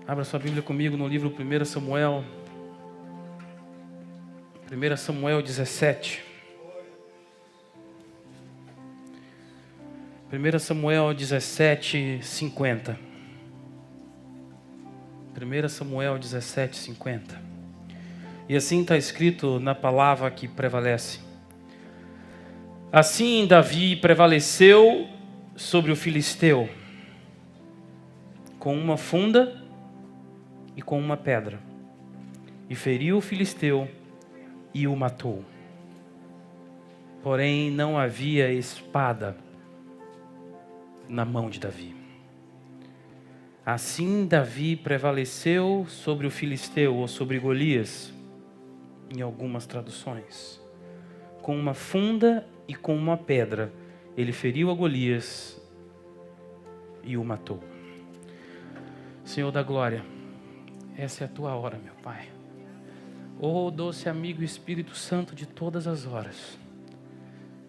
Abra sua Bíblia comigo no livro 1 Samuel. 1 Samuel 17. 1 Samuel 17, 50. 1 Samuel 17, 50. E assim está escrito na palavra que prevalece. Assim Davi prevaleceu sobre o filisteu, com uma funda e com uma pedra, e feriu o filisteu e o matou. Porém não havia espada na mão de Davi. Assim Davi prevaleceu sobre o filisteu, ou sobre Golias, em algumas traduções. Com uma funda e com uma pedra, ele feriu a Golias e o matou. Senhor da glória, essa é a tua hora, meu Pai. Oh, doce amigo Espírito Santo de todas as horas,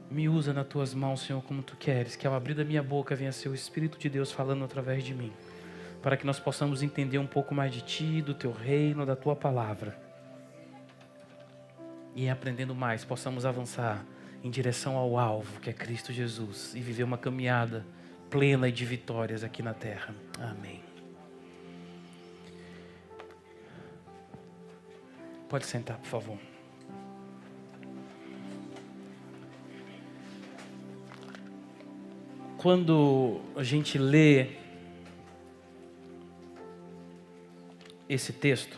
me usa nas tuas mãos, Senhor, como tu queres, que ao abrir da minha boca venha ser o Espírito de Deus falando através de mim, para que nós possamos entender um pouco mais de ti, do teu reino, da tua palavra. E aprendendo mais, possamos avançar em direção ao alvo, que é Cristo Jesus, e viver uma caminhada plena e de vitórias aqui na terra. Amém. Pode sentar, por favor. Quando a gente lê esse texto,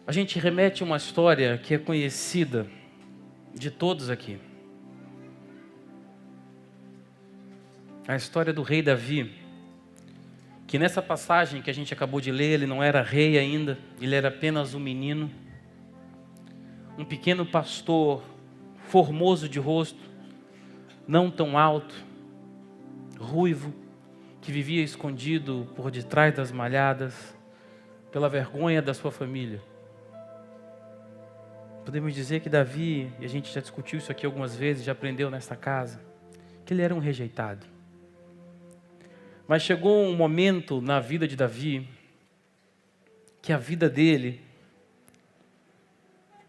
a gente remete a uma história que é conhecida de todos aqui. A história do rei Davi, que nessa passagem que a gente acabou de ler, ele não era rei ainda, ele era apenas um menino, um pequeno pastor, formoso de rosto, não tão alto, ruivo, que vivia escondido por detrás das malhadas, pela vergonha da sua família. Podemos dizer que Davi, e a gente já discutiu isso aqui algumas vezes, já aprendeu nessa casa, que ele era um rejeitado. Mas chegou um momento na vida de Davi, que a vida dele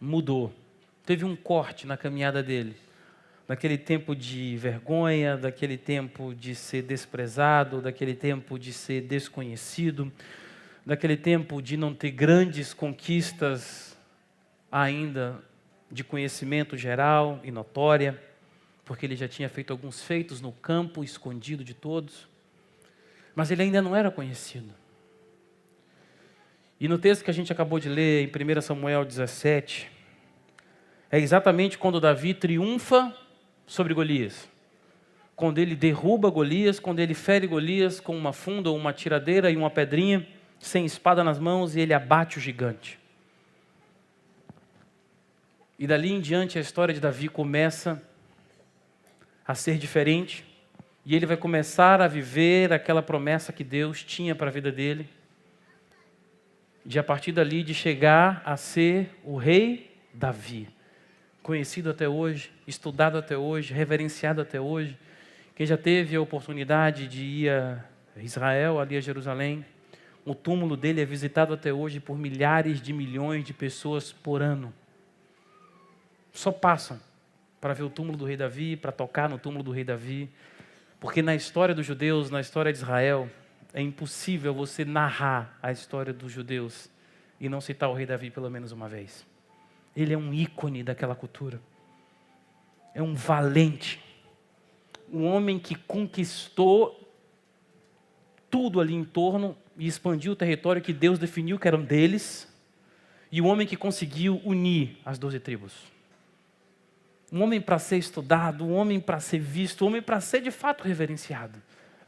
mudou. Teve um corte na caminhada dele. Daquele tempo de vergonha, daquele tempo de ser desprezado, daquele tempo de ser desconhecido, daquele tempo de não ter grandes conquistas ainda de conhecimento geral e notória, porque ele já tinha feito alguns feitos no campo, escondido de todos. Mas ele ainda não era conhecido. E no texto que a gente acabou de ler, em 1 Samuel 17, é exatamente quando Davi triunfa sobre Golias. Quando ele derruba Golias, quando ele fere Golias com uma funda ou uma tiradeira e uma pedrinha, sem espada nas mãos, e ele abate o gigante. E dali em diante a história de Davi começa a ser diferente. E ele vai começar a viver aquela promessa que Deus tinha para a vida dele. De a partir dali de chegar a ser o rei Davi. Conhecido até hoje, estudado até hoje, reverenciado até hoje. Quem já teve a oportunidade de ir a Israel, ali a Jerusalém, o túmulo dele é visitado até hoje por milhares de milhões de pessoas por ano. Só passam para ver o túmulo do rei Davi, para tocar no túmulo do rei Davi. Porque na história dos judeus, na história de Israel, é impossível você narrar a história dos judeus e não citar o rei Davi pelo menos uma vez. Ele é um ícone daquela cultura. É um valente. Um homem que conquistou tudo ali em torno e expandiu o território que Deus definiu que eram deles. E um homem que conseguiu unir as 12 tribos. Um homem para ser estudado, um homem para ser visto, um homem para ser de fato reverenciado.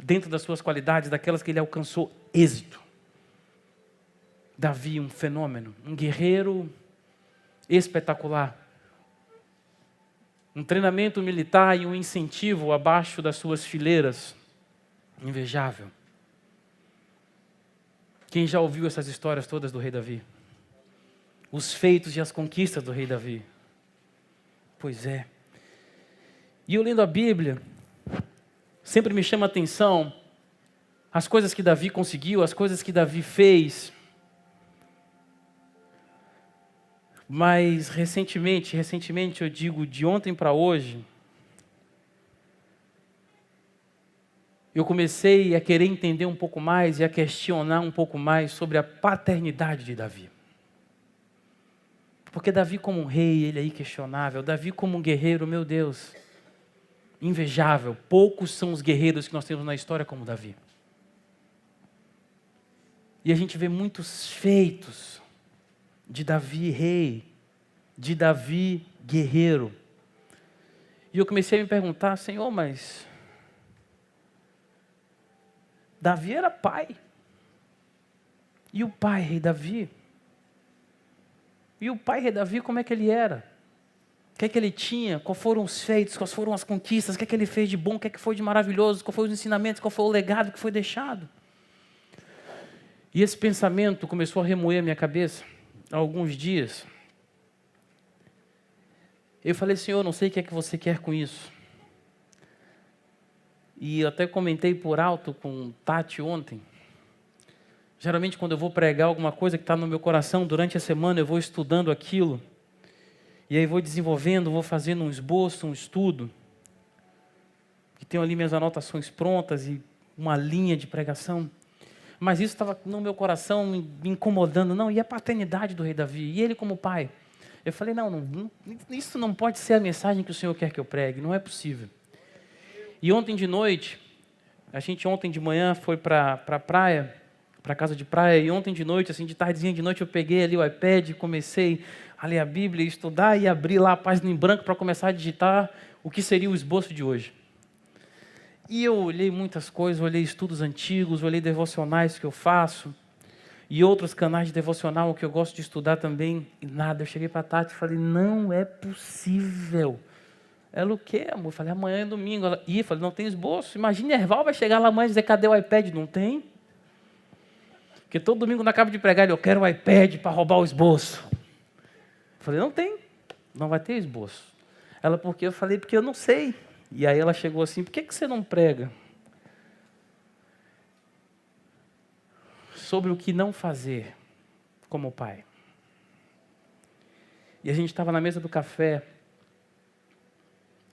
Dentro das suas qualidades, daquelas que ele alcançou êxito. Davi, um fenômeno, um guerreiro espetacular. Um treinamento militar e um incentivo abaixo das suas fileiras. Invejável. Quem já ouviu essas histórias todas do rei Davi? Os feitos e as conquistas do rei Davi. Pois é. E eu lendo a Bíblia, sempre me chama a atenção as coisas que Davi conseguiu, as coisas que Davi fez. Mas recentemente eu digo de ontem para hoje, eu comecei a querer entender um pouco mais e a questionar um pouco mais sobre a paternidade de Davi. Porque Davi como um rei, ele é inquestionável. Davi como um guerreiro, meu Deus, invejável. Poucos são os guerreiros que nós temos na história como Davi. E a gente vê muitos feitos de Davi rei, de Davi guerreiro. E eu comecei a me perguntar, Senhor, mas Davi era pai. E o pai, rei Davi? E o pai, rei Davi, como é que ele era? O que é que ele tinha? Quais foram os feitos? Quais foram as conquistas? O que é que ele fez de bom? O que é que foi de maravilhoso? Qual foi os ensinamentos? Qual foi o legado que foi deixado? E esse pensamento começou a remoer a minha cabeça há alguns dias. Eu falei, Senhor, não sei o que é que você quer com isso. E eu até comentei por alto com Tati ontem. Geralmente, quando eu vou pregar alguma coisa que está no meu coração, durante a semana eu vou estudando aquilo. E aí vou desenvolvendo, vou fazendo um esboço, um estudo. E tenho ali minhas anotações prontas e uma linha de pregação. Mas isso estava no meu coração me incomodando. Não, e a paternidade do rei Davi? E ele como pai? Eu falei, não, isso não pode ser a mensagem que o Senhor quer que eu pregue. Não é possível. E ontem de noite, a gente ontem de manhã foi para a praia, para a casa de praia, e ontem de noite, assim, de tardezinha de noite, eu peguei ali o iPad, comecei a ler a Bíblia, estudar e abrir lá a página em branco para começar a digitar o que seria o esboço de hoje. E eu olhei muitas coisas, olhei estudos antigos, olhei devocionais que eu faço, e outros canais de devocional que eu gosto de estudar também, e nada. Eu cheguei para a Tati e falei, não é possível. Ela, o quê, amor? Eu falei, amanhã é domingo. Ela, eu falei, não tem esboço. Imagina, Erval vai chegar lá amanhã e dizer, cadê o iPad? Não tem? Porque todo domingo, quando acaba de pregar, eu quero o iPad para roubar o esboço. Eu falei, não tem, não vai ter esboço. Ela, por quê? Eu falei, porque eu não sei. E aí ela chegou assim, por que você não prega sobre o que não fazer como pai? E a gente estava na mesa do café,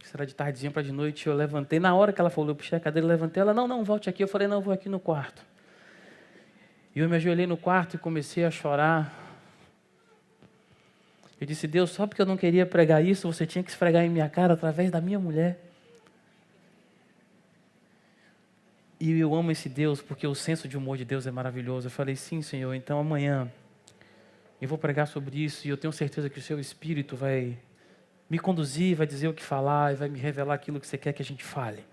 será de tardezinha para de noite, eu levantei, na hora que ela falou, eu puxei a cadeira e levantei, ela, não, volte aqui. Eu falei, não, vou aqui no quarto. E eu me ajoelhei no quarto e comecei a chorar. Eu disse, Deus, só porque eu não queria pregar isso, você tinha que esfregar em minha cara através da minha mulher. E eu amo esse Deus, porque o senso de humor de Deus é maravilhoso. Eu falei, sim, Senhor, então amanhã eu vou pregar sobre isso e eu tenho certeza que o seu Espírito vai me conduzir, vai dizer o que falar e vai me revelar aquilo que você quer que a gente fale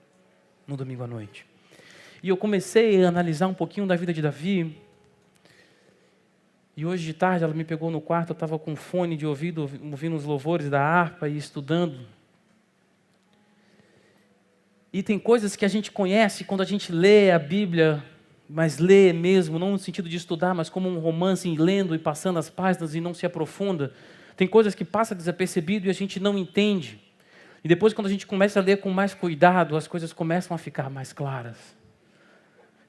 no domingo à noite. E eu comecei a analisar um pouquinho da vida de Davi. E hoje de tarde ela me pegou no quarto, eu estava com fone de ouvido, ouvindo os louvores da harpa e estudando. E tem coisas que a gente conhece quando a gente lê a Bíblia, mas lê mesmo, não no sentido de estudar, mas como um romance, lendo e passando as páginas e não se aprofunda. Tem coisas que passam desapercebido e a gente não entende. E depois, quando a gente começa a ler com mais cuidado, as coisas começam a ficar mais claras.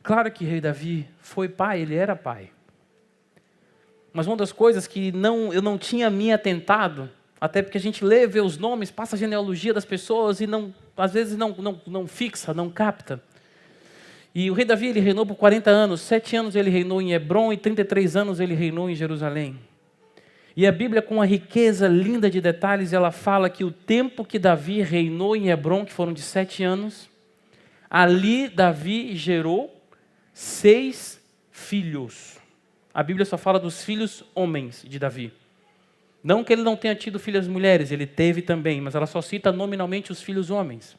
Claro que o rei Davi foi pai, ele era pai. Mas uma das coisas que eu não tinha me atentado, até porque a gente lê, vê os nomes, passa a genealogia das pessoas e às vezes não fixa, não capta. E o rei Davi, ele reinou por 40 anos, 7 anos ele reinou em Hebrom e 33 anos ele reinou em Jerusalém. E a Bíblia, com uma riqueza linda de detalhes, ela fala que o tempo que Davi reinou em Hebrom, que foram de 7 anos, ali Davi gerou 6 filhos. A Bíblia só fala dos filhos homens de Davi. Não que ele não tenha tido filhas mulheres, ele teve também, mas ela só cita nominalmente os filhos homens.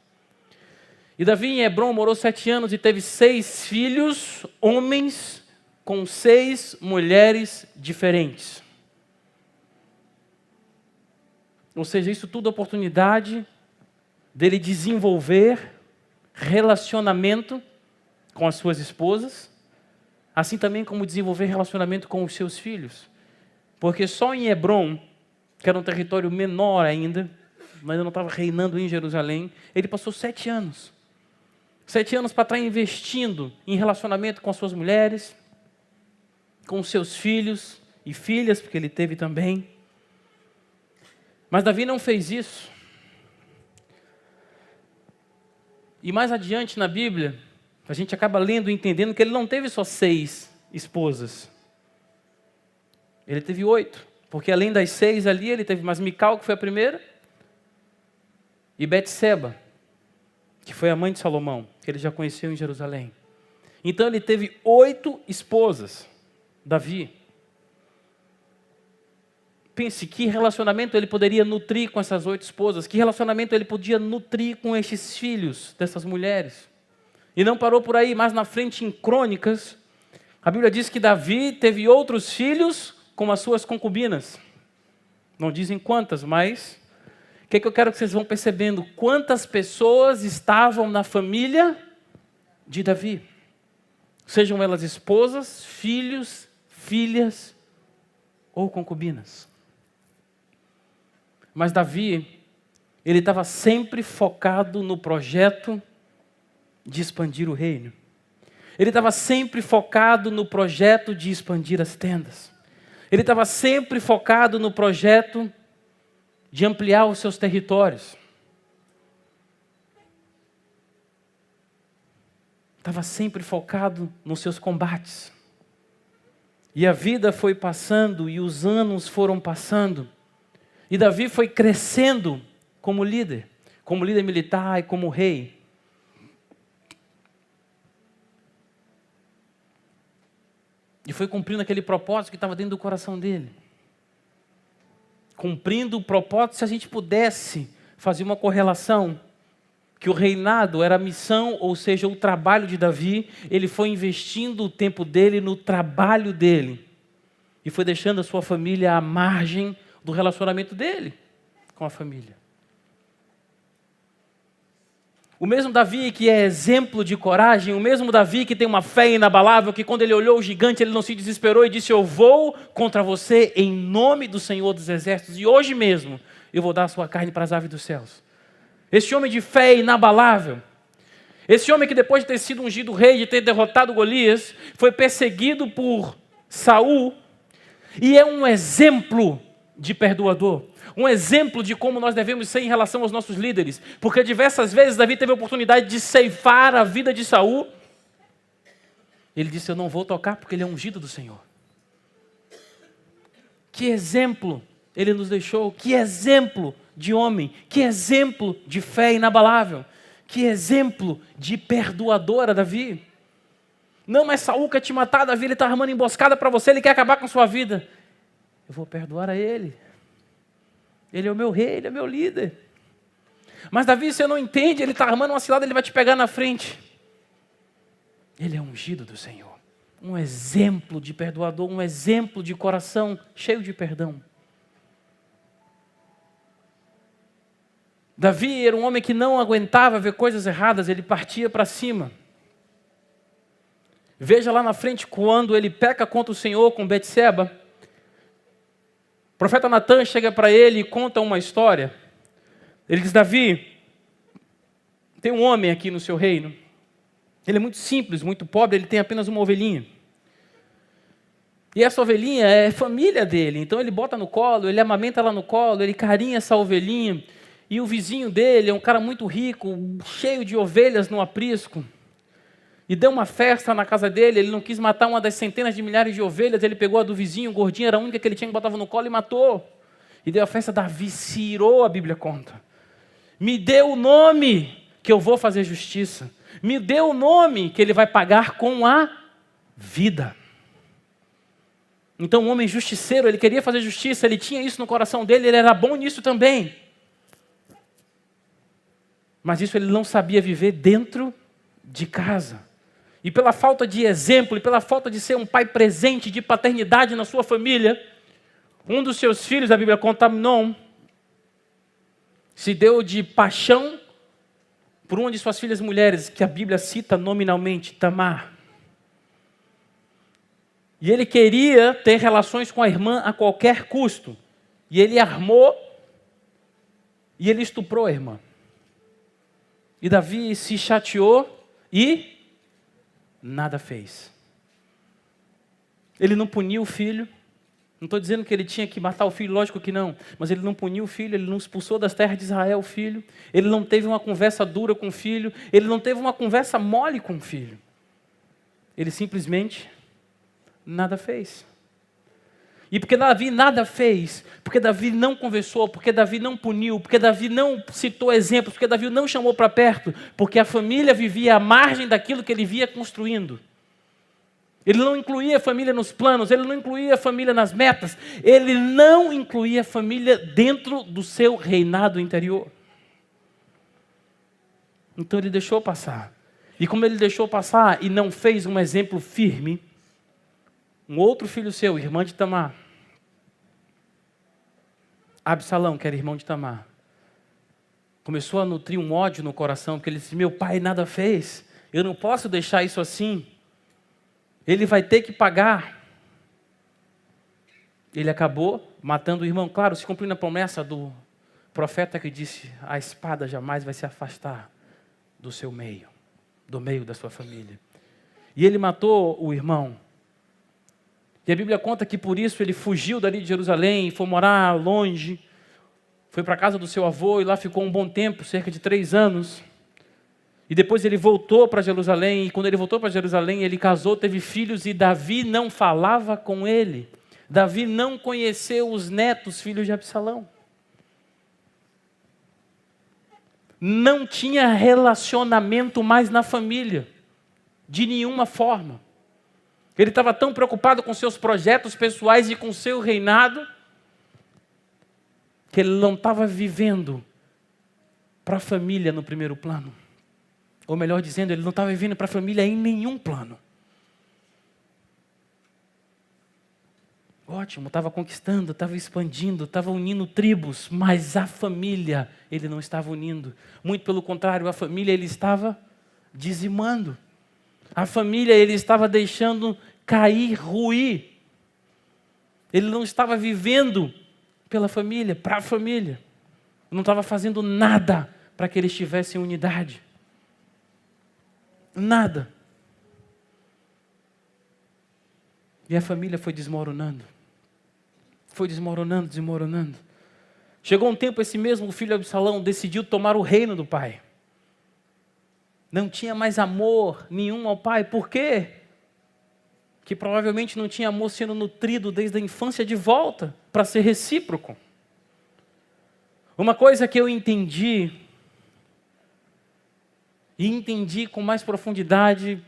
E Davi em Hebrom morou 7 anos e teve 6 filhos homens com 6 mulheres diferentes. Ou seja, isso tudo é oportunidade dele desenvolver relacionamento com as suas esposas, assim também como desenvolver relacionamento com os seus filhos. Porque só em Hebrom, que era um território menor ainda, mas ainda não estava reinando em Jerusalém, ele passou 7 anos 7 anos para estar investindo em relacionamento com as suas mulheres, com os seus filhos e filhas, porque ele teve também. Mas Davi não fez isso. E mais adiante na Bíblia, a gente acaba lendo e entendendo que ele não teve só 6 esposas. Ele teve 8. Porque além das 6 ali, ele teve mais Mical, que foi a primeira, e Betseba, que foi a mãe de Salomão, que ele já conheceu em Jerusalém. Então ele teve 8 esposas, Davi. Pense, que relacionamento ele poderia nutrir com essas 8 esposas, que relacionamento ele podia nutrir com estes filhos dessas mulheres. E não parou por aí, mais na frente em Crônicas, a Bíblia diz que Davi teve outros filhos com as suas concubinas. Não dizem quantas, mas o que eu quero que vocês vão percebendo? Quantas pessoas estavam na família de Davi? Sejam elas esposas, filhos, filhas ou concubinas. Mas Davi, ele estava sempre focado no projeto de expandir o reino. Ele estava sempre focado no projeto de expandir as tendas. Ele estava sempre focado no projeto de ampliar os seus territórios. Estava sempre focado nos seus combates. E a vida foi passando e os anos foram passando. E Davi foi crescendo como líder militar e como rei. E foi cumprindo aquele propósito que estava dentro do coração dele. Cumprindo o propósito, se a gente pudesse fazer uma correlação, que o reinado era a missão, ou seja, o trabalho de Davi, ele foi investindo o tempo dele no trabalho dele. E foi deixando a sua família à margem do relacionamento dele com a família. O mesmo Davi que é exemplo de coragem, o mesmo Davi que tem uma fé inabalável, que quando ele olhou o gigante, ele não se desesperou e disse: eu vou contra você em nome do Senhor dos Exércitos, e hoje mesmo eu vou dar a sua carne para as aves dos céus. Esse homem de fé inabalável, esse homem que depois de ter sido ungido rei, de ter derrotado Golias, foi perseguido por Saul, e é um exemplo de perdoador. Um exemplo de como nós devemos ser em relação aos nossos líderes. Porque diversas vezes Davi teve a oportunidade de ceifar a vida de Saul. Ele disse: eu não vou tocar porque ele é ungido do Senhor. Que exemplo ele nos deixou. Que exemplo de homem. Que exemplo de fé inabalável. Que exemplo de perdoadora, Davi. Não, mas Saul quer te matar, Davi, ele está armando emboscada para você, ele quer acabar com sua vida. Eu vou perdoar a ele. Ele é o meu rei, ele é o meu líder. Mas Davi, você não entende, ele está armando uma cilada, ele vai te pegar na frente. Ele é ungido do Senhor. Um exemplo de perdoador, um exemplo de coração cheio de perdão. Davi era um homem que não aguentava ver coisas erradas, ele partia para cima. Veja lá na frente, quando ele peca contra o Senhor com Betseba, o profeta Natan chega para ele e conta uma história. Ele diz: Davi, tem um homem aqui no seu reino. Ele é muito simples, muito pobre, ele tem apenas uma ovelhinha. E essa ovelhinha é família dele. Então ele bota no colo, ele amamenta ela no colo, ele carinha essa ovelhinha. E o vizinho dele é um cara muito rico, cheio de ovelhas no aprisco. E deu uma festa na casa dele, ele não quis matar uma das centenas de milhares de ovelhas, ele pegou a do vizinho, gordinha, era a única que ele tinha, que botava no colo e matou. E deu a festa. Davi se irou, a Bíblia conta. Me dê o nome que eu vou fazer justiça. Me dê o nome que ele vai pagar com a vida. Então, um homem justiceiro, ele queria fazer justiça, ele tinha isso no coração dele, ele era bom nisso também. Mas isso ele não sabia viver dentro de casa. E pela falta de exemplo, e pela falta de ser um pai presente, de paternidade na sua família, um dos seus filhos, a Bíblia conta, Amnon, se deu de paixão por uma de suas filhas mulheres, que a Bíblia cita nominalmente, Tamar. E ele queria ter relações com a irmã a qualquer custo. E ele armou e ele estuprou a irmã. E Davi se chateou e nada fez. Ele não puniu o filho. Não estou dizendo que ele tinha que matar o filho, lógico que não. Mas ele não puniu o filho, ele não expulsou das terras de Israel o filho. Ele não teve uma conversa dura com o filho. Ele não teve uma conversa mole com o filho. Ele simplesmente nada fez. E porque Davi nada fez, porque Davi não conversou, porque Davi não puniu, porque Davi não citou exemplos, porque Davi não chamou para perto, porque a família vivia à margem daquilo que ele via construindo. Ele não incluía a família nos planos, ele não incluía a família nas metas, ele não incluía a família dentro do seu reinado interior. Então ele deixou passar. E como ele deixou passar e não fez um exemplo firme, um outro filho seu, irmã de Tamar, Absalão, que era irmão de Tamar, começou a nutrir um ódio no coração, porque ele disse, meu pai nada fez, eu não posso deixar isso assim, ele vai ter que pagar. Ele acabou matando o irmão, claro, se cumprindo a promessa do profeta que disse, a espada jamais vai se afastar do seu meio, do meio da sua família. E ele matou o irmão. E a Bíblia conta que por isso ele fugiu dali de Jerusalém, foi morar longe, foi para a casa do seu avô e lá ficou um bom tempo, cerca de 3 anos. E depois ele voltou para Jerusalém, e quando ele voltou para Jerusalém, ele casou, teve filhos, e Davi não falava com ele. Davi não conheceu os netos, filhos de Absalão. Não tinha relacionamento mais na família, de nenhuma forma. Ele estava tão preocupado com seus projetos pessoais e com seu reinado, que ele não estava vivendo para a família no primeiro plano. Ou melhor dizendo, ele não estava vivendo para a família em nenhum plano. Ótimo, estava conquistando, estava expandindo, estava unindo tribos, mas a família ele não estava unindo. Muito pelo contrário, a família ele estava dizimando. A família ele estava deixando cair, ruir. Ele não estava vivendo pela família, para a família. Não estava fazendo nada para que eles tivessem unidade. Nada. E a família foi desmoronando. Foi desmoronando, desmoronando. Chegou um tempo, esse mesmo filho Absalão decidiu tomar o reino do pai. Não tinha mais amor nenhum ao pai. Por quê? Que provavelmente não tinha amor sendo nutrido desde a infância de volta, para ser recíproco. Uma coisa que eu entendi, e entendi com mais profundidade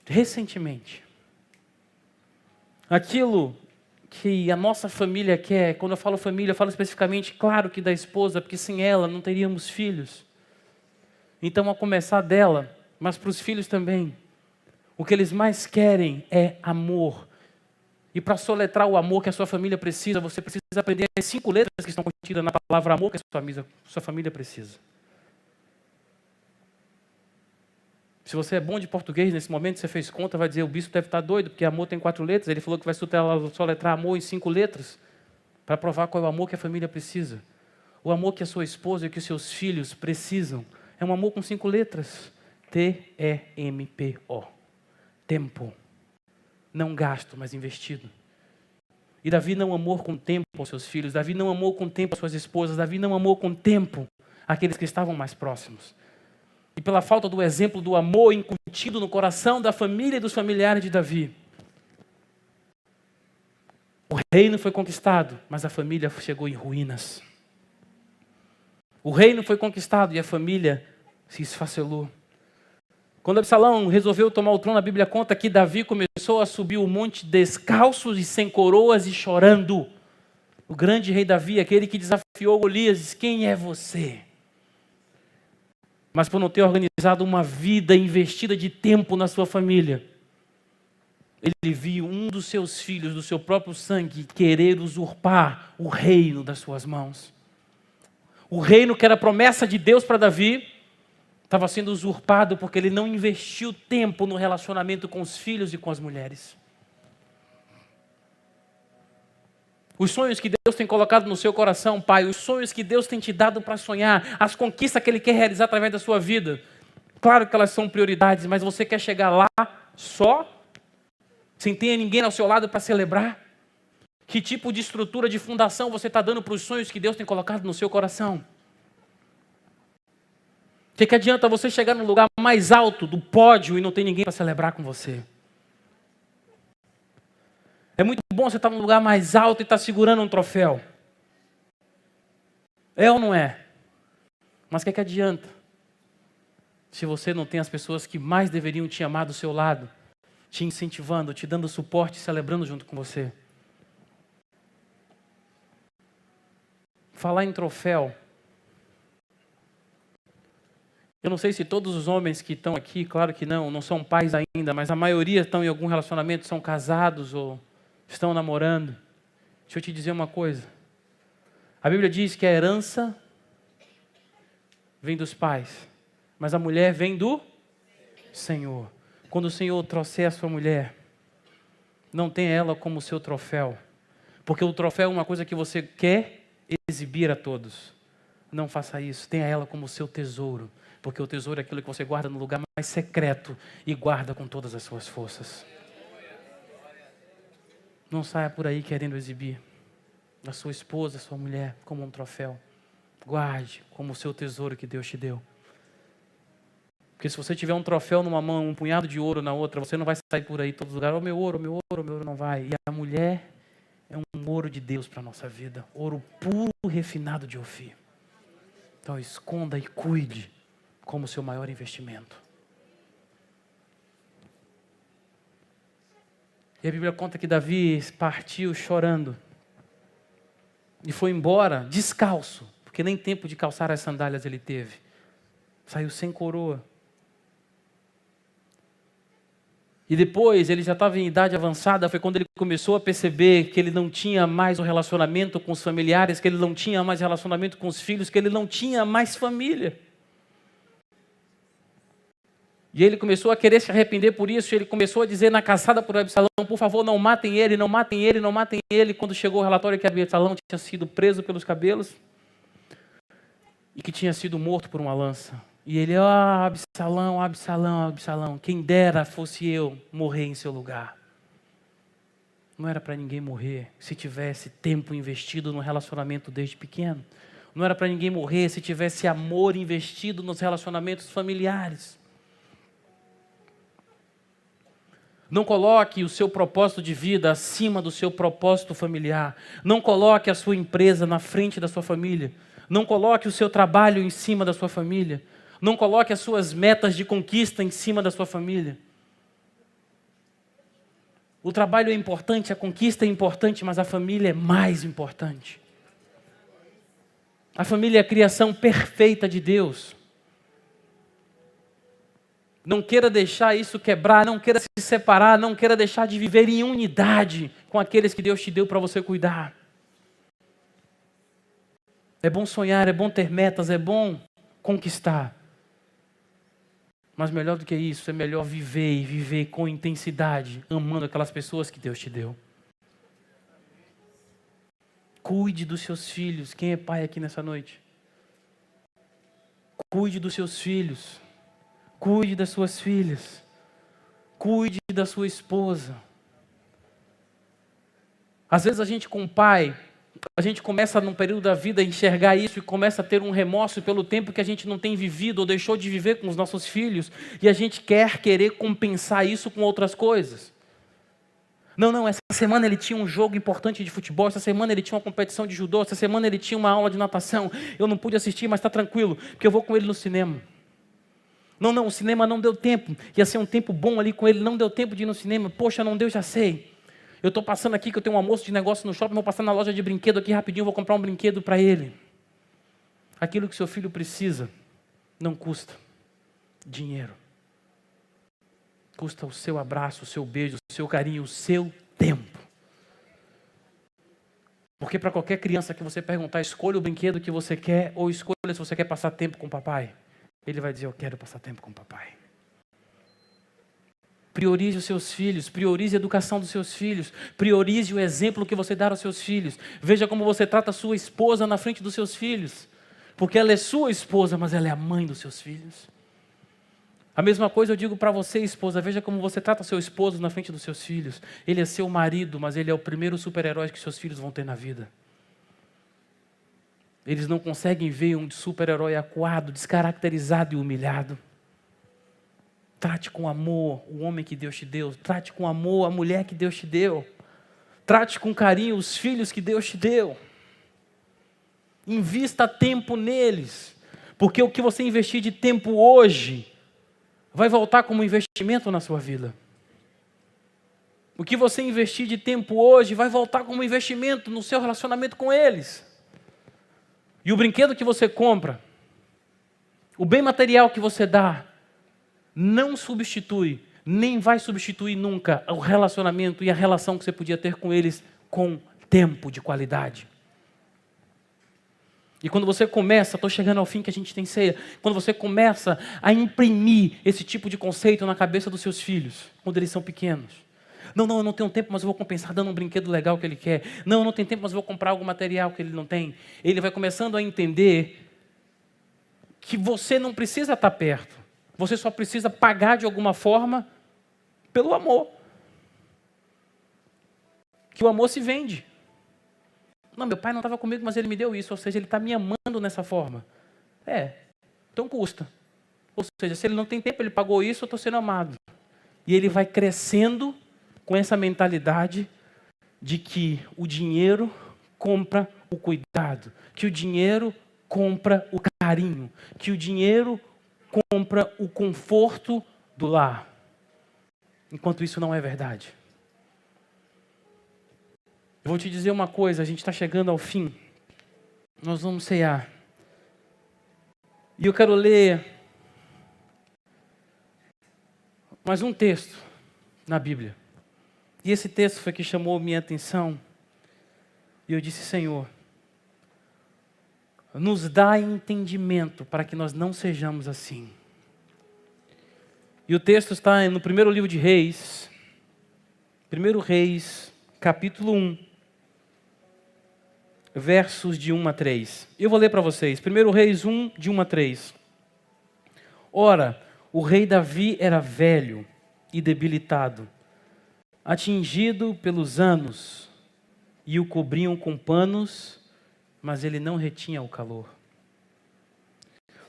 recentemente. Aquilo que a nossa família quer, quando eu falo família, eu falo especificamente, claro que da esposa, porque sem ela não teríamos filhos. Então, a começar dela, mas para os filhos também, o que eles mais querem é amor. E para soletrar o amor que a sua família precisa, você precisa aprender as 5 letras que estão contidas na palavra amor que a sua família precisa. Se você é bom de português, nesse momento você fez conta, vai dizer, o bispo deve estar doido, porque amor tem 4 letras. Ele falou que vai soletrar amor em 5 letras, para provar qual é o amor que a família precisa. O amor que a sua esposa e que os seus filhos precisam é um amor com 5 letras. T-E-M-P-O. Tempo. Não gasto, mas investido. E Davi não amou com tempo aos seus filhos, Davi não amou com tempo as suas esposas, Davi não amou com tempo aqueles que estavam mais próximos. E pela falta do exemplo do amor incutido no coração da família e dos familiares de Davi, o reino foi conquistado, mas a família chegou em ruínas. O reino foi conquistado e a família se esfacelou. Quando Absalão resolveu tomar o trono, a Bíblia conta que Davi começou a subir o monte descalço e sem coroas e chorando. O grande rei Davi, aquele que desafiou Golias, disse, quem é você? Mas por não ter organizado uma vida investida de tempo na sua família, ele viu um dos seus filhos, do seu próprio sangue, querer usurpar o reino das suas mãos. O reino que era promessa de Deus para Davi, estava sendo usurpado porque ele não investiu tempo no relacionamento com os filhos e com as mulheres. Os sonhos que Deus tem colocado no seu coração, pai, os sonhos que Deus tem te dado para sonhar, as conquistas que Ele quer realizar através da sua vida, Claro que elas são prioridades, mas você quer chegar lá só? Sem ter ninguém ao seu lado para celebrar? Que tipo de estrutura de fundação você está dando para os sonhos que Deus tem colocado no seu coração? O que adianta você chegar no lugar mais alto do pódio e não ter ninguém para celebrar com você? É muito bom você estar no lugar mais alto e estar segurando um troféu. É ou não é? Mas o que adianta se você não tem as pessoas que mais deveriam te amar do seu lado, te incentivando, te dando suporte, celebrando junto com você? Falar em troféu. Eu não sei se todos os homens que estão aqui, claro que não são pais ainda, mas a maioria estão em algum relacionamento, são casados ou estão namorando. Deixa eu te dizer uma coisa. A Bíblia diz que a herança vem dos pais, mas a mulher vem do Senhor. Quando o Senhor trouxer a sua mulher, não tenha ela como seu troféu, porque o troféu é uma coisa que você quer exibir a todos. Não faça isso, tenha ela como seu tesouro, porque o tesouro é aquilo que você guarda no lugar mais secreto e guarda com todas as suas forças. Não saia por aí querendo exibir a sua esposa, a sua mulher como um troféu. Guarde como seu tesouro que Deus te deu. Porque se você tiver um troféu numa mão, um punhado de ouro na outra, você não vai sair por aí em todos os lugares. Meu ouro, meu ouro, meu ouro, não vai. E a mulher é um ouro de Deus para a nossa vida. Ouro puro, refinado de Ofir. Então esconda e cuide como seu maior investimento. E a Bíblia conta que Davi partiu chorando. E foi embora descalço, porque nem tempo de calçar as sandálias ele teve. Saiu sem coroa. E depois, ele já estava em idade avançada, foi quando ele começou a perceber que ele não tinha mais um relacionamento com os familiares, que ele não tinha mais relacionamento com os filhos, que ele não tinha mais família. E ele começou a querer se arrepender por isso, e ele começou a dizer na caçada por Absalão, por favor, não matem ele, não matem ele, não matem ele. Quando chegou o relatório que Absalão tinha sido preso pelos cabelos e que tinha sido morto por uma lança. E ele, Absalão, Absalão, Absalão, quem dera fosse eu morrer em seu lugar. Não era para ninguém morrer se tivesse tempo investido no relacionamento desde pequeno. Não era para ninguém morrer se tivesse amor investido nos relacionamentos familiares. Não coloque o seu propósito de vida acima do seu propósito familiar. Não coloque a sua empresa na frente da sua família. Não coloque o seu trabalho em cima da sua família. Não coloque as suas metas de conquista em cima da sua família. O trabalho é importante, a conquista é importante, mas a família é mais importante. A família é a criação perfeita de Deus. Não queira deixar isso quebrar, não queira se separar, não queira deixar de viver em unidade com aqueles que Deus te deu para você cuidar. É bom sonhar, é bom ter metas, é bom conquistar. Mas melhor do que isso, é melhor viver e viver com intensidade, amando aquelas pessoas que Deus te deu. Cuide dos seus filhos. Quem é pai aqui nessa noite? Cuide dos seus filhos. Cuide das suas filhas. Cuide da sua esposa. Às vezes a gente com o pai, a gente começa num período da vida a enxergar isso e começa a ter um remorso pelo tempo que a gente não tem vivido ou deixou de viver com os nossos filhos. E a gente querer compensar isso com outras coisas. Não, essa semana ele tinha um jogo importante de futebol, essa semana ele tinha uma competição de judô, essa semana ele tinha uma aula de natação. Eu não pude assistir, mas está tranquilo, porque eu vou com ele no cinema. Não, o cinema não deu tempo. Ia ser um tempo bom ali com ele, não deu tempo de ir no cinema. Poxa, não deu, já sei. Eu estou passando aqui, que eu tenho um almoço de negócio no shopping, vou passar na loja de brinquedo aqui rapidinho, vou comprar um brinquedo para ele. Aquilo que seu filho precisa não custa dinheiro. Custa o seu abraço, o seu beijo, o seu carinho, o seu tempo. Porque para qualquer criança que você perguntar, escolha o brinquedo que você quer ou escolha se você quer passar tempo com o papai. Ele vai dizer, eu quero passar tempo com o papai. Priorize os seus filhos, priorize a educação dos seus filhos, priorize o exemplo que você dá aos seus filhos. Veja como você trata a sua esposa na frente dos seus filhos. Porque ela é sua esposa, mas ela é a mãe dos seus filhos. A mesma coisa eu digo para você, esposa, veja como você trata seu esposo na frente dos seus filhos. Ele é seu marido, mas ele é o primeiro super-herói que seus filhos vão ter na vida. Eles não conseguem ver um super-herói acuado, descaracterizado e humilhado. Trate com amor o homem que Deus te deu. Trate com amor a mulher que Deus te deu. Trate com carinho os filhos que Deus te deu. Invista tempo neles. Porque o que você investir de tempo hoje vai voltar como investimento na sua vida. O que você investir de tempo hoje vai voltar como investimento no seu relacionamento com eles. E o brinquedo que você compra, o bem material que você dá, não substitui, nem vai substituir nunca o relacionamento e a relação que você podia ter com eles com tempo de qualidade. E quando você começa, estou chegando ao fim que a gente tem ceia, quando você começa a imprimir esse tipo de conceito na cabeça dos seus filhos, quando eles são pequenos. Não, eu não tenho tempo, mas eu vou compensar dando um brinquedo legal que ele quer. Não, eu não tenho tempo, mas eu vou comprar algum material que ele não tem. Ele vai começando a entender que você não precisa estar perto. Você só precisa pagar de alguma forma pelo amor. Que o amor se vende. Não, meu pai não estava comigo, mas ele me deu isso. Ou seja, ele está me amando nessa forma. Então custa. Ou seja, se ele não tem tempo, ele pagou isso, eu estou sendo amado. E ele vai crescendo com essa mentalidade de que o dinheiro compra o cuidado, que o dinheiro compra o carinho, que o dinheiro compra o conforto do lar. Enquanto isso não é verdade. Eu vou te dizer uma coisa, a gente está chegando ao fim. Nós vamos cear. E eu quero ler mais um texto na Bíblia. E esse texto foi que chamou minha atenção. E eu disse, Senhor, nos dá entendimento para que nós não sejamos assim. E o texto está no primeiro livro de Reis, 1 Reis, capítulo 1, versos de 1 a 3. Eu vou ler para vocês. 1 Reis 1, de 1 a 3. Ora, o rei Davi era velho e debilitado, atingido pelos anos, e o cobriam com panos, mas ele não retinha o calor.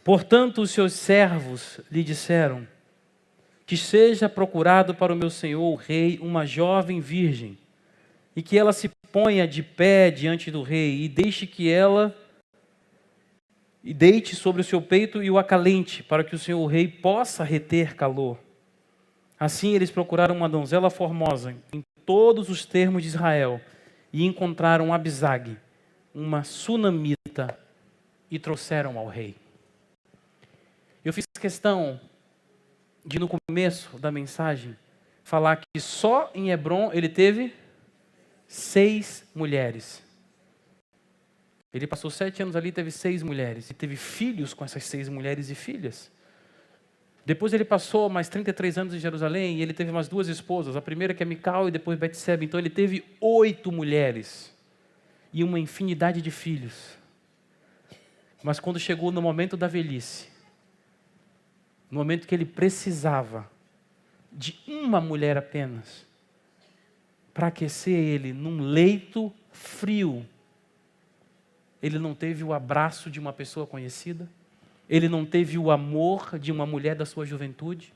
Portanto, os seus servos lhe disseram, que seja procurado para o meu senhor o rei uma jovem virgem, e que ela se ponha de pé diante do rei, e deixe que ela deite sobre o seu peito e o acalente, para que o senhor o rei possa reter calor. Assim eles procuraram uma donzela formosa em todos os termos de Israel, e encontraram Abisag, uma sunamita, e trouxeram ao rei. Eu fiz questão de, no começo da mensagem, falar que só em Hebrom ele teve 6 mulheres. Ele passou 7 anos ali e teve 6 mulheres. E teve filhos com essas 6 mulheres e filhas. Depois ele passou mais 33 anos em Jerusalém e ele teve mais 2 esposas. A primeira que é Mical e depois Betseba. Então ele teve 8 mulheres e uma infinidade de filhos. Mas quando chegou no momento da velhice, no momento que ele precisava de uma mulher apenas para aquecer ele num leito frio, ele não teve o abraço de uma pessoa conhecida, ele não teve o amor de uma mulher da sua juventude,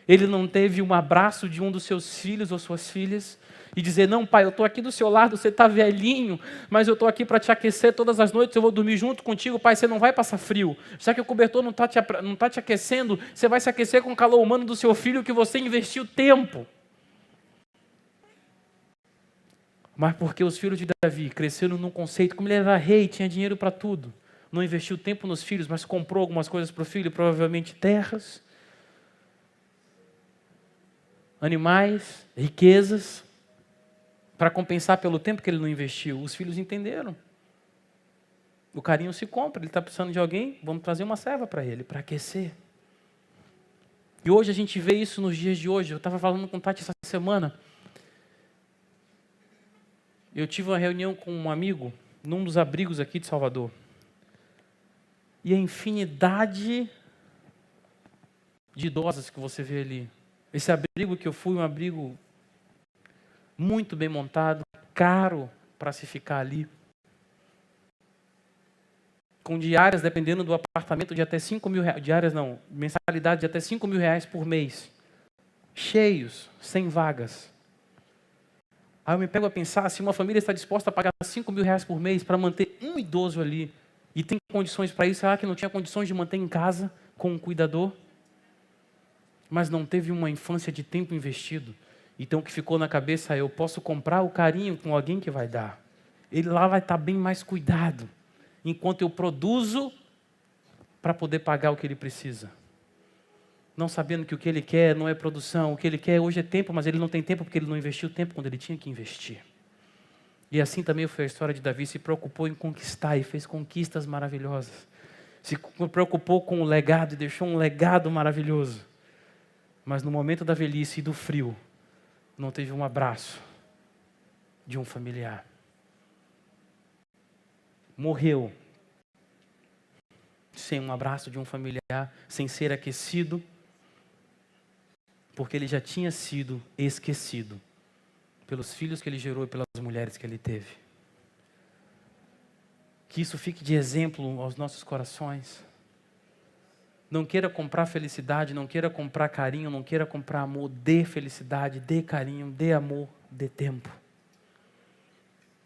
ele não teve um abraço de um dos seus filhos ou suas filhas, e dizer, não pai, eu estou aqui do seu lado, você está velhinho, mas eu estou aqui para te aquecer todas as noites, eu vou dormir junto contigo, pai, você não vai passar frio, já que o cobertor não está te aquecendo, você vai se aquecer com o calor humano do seu filho que você investiu tempo. Mas porque os filhos de Davi cresceram num conceito, como ele era rei, tinha dinheiro para tudo, não investiu tempo nos filhos, mas comprou algumas coisas para o filho, provavelmente terras, animais, riquezas, para compensar pelo tempo que ele não investiu. Os filhos entenderam. O carinho se compra, ele está precisando de alguém, vamos trazer uma serva para ele, para aquecer. E hoje a gente vê isso nos dias de hoje. Eu estava falando com o Tati essa semana. Eu tive uma reunião com um amigo, num dos abrigos aqui de Salvador. E a infinidade de idosas que você vê ali. Esse abrigo que eu fui, um abrigo muito bem montado, caro para se ficar ali. Com diárias, dependendo do apartamento, de até 5 mil reais. Diárias não, mensalidade de até 5 mil reais por mês. Cheios, sem vagas. Aí eu me pego a pensar, se uma família está disposta a pagar 5 mil reais por mês para manter um idoso ali, e tem condições para isso, será que não tinha condições de manter em casa com um cuidador? Mas não teve uma infância de tempo investido. Então o que ficou na cabeça é, eu posso comprar o carinho com alguém que vai dar. Ele lá vai estar bem mais cuidado, enquanto eu produzo para poder pagar o que ele precisa. Não sabendo que o que ele quer não é produção, o que ele quer hoje é tempo, mas ele não tem tempo porque ele não investiu tempo quando ele tinha que investir. E assim também foi a história de Davi, se preocupou em conquistar e fez conquistas maravilhosas. Se preocupou com o legado e deixou um legado maravilhoso. Mas no momento da velhice e do frio, não teve um abraço de um familiar. Morreu sem um abraço de um familiar, sem ser aquecido, porque ele já tinha sido esquecido pelos filhos que ele gerou e pelas mulheres que ele teve. Que isso fique de exemplo aos nossos corações. Não queira comprar felicidade, não queira comprar carinho, não queira comprar amor. Dê felicidade, dê carinho, dê amor, dê tempo.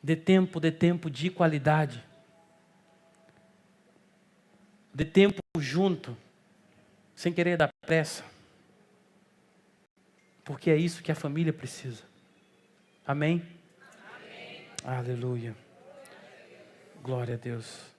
Dê tempo de qualidade. Dê tempo junto, sem querer dar pressa. Porque é isso que a família precisa. Amém? Amém. Aleluia. Glória a Deus.